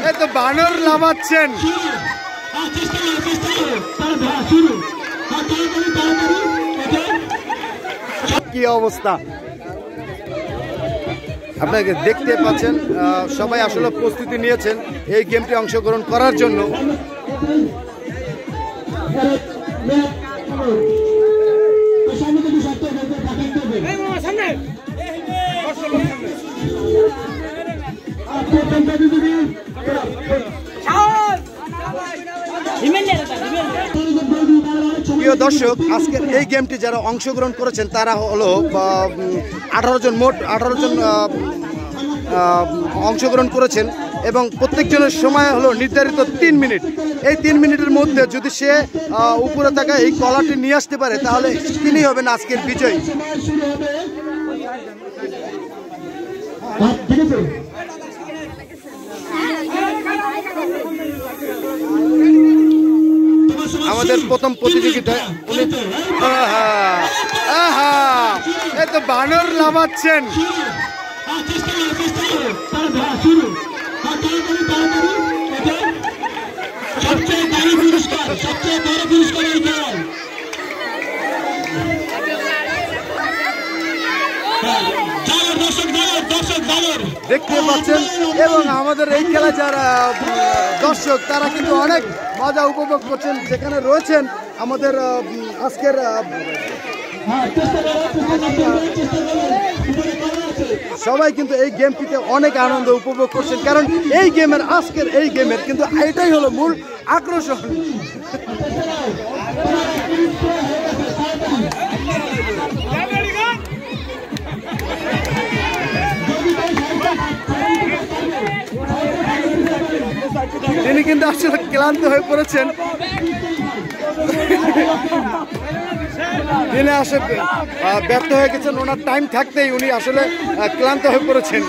এ তো বানর লাফাচ্ছেন। কি অবস্থা আপনাকে দেখতে পাচ্ছেন, সবাই আসলে প্রস্তুতি নিয়েছেন এই গেমটি অংশগ্রহণ করার জন্য। প্রিয় দর্শক, আজকের এই গেমটি যারা অংশগ্রহণ করেছেন তারা হলো 18 জন, মোট 18 জন অংশগ্রহণ করেছেন এবং প্রত্যেকজনের সময় হলো নির্ধারিত 3 মিনিট। এই 3 মিনিটের মধ্যে যদি সে উপরে থাকা এই কলারটি নিয়ে আসতে পারে তাহলে তিনি হবেন আজকের বিজয়ী। আমাদের প্রথম প্রতিযোগিতায় উনি এ তো বানর লাফাচ্ছেন। দেখতে পাচ্ছেন এবং আমাদের এই খেলা যারা দর্শক তারা কিন্তু অনেক মজা উপভোগ করছেন। যেখানে রয়েছেন আমাদের আজকের সবাই কিন্তু এই গেমটিতে অনেক আনন্দ উপভোগ করছেন, কারণ এই গেমের আজকের এই গেমের কিন্তু এটাই হলো মূল আকর্ষণ। তিনি কিন্তু আসলে ক্লান্ত হয়ে পড়েছেন, তিনি আসলে ব্যর্থ হয়ে গেছেন। ওনার টাইম থাকতেই উনি আসলে ক্লান্ত হয়ে পড়েছেন।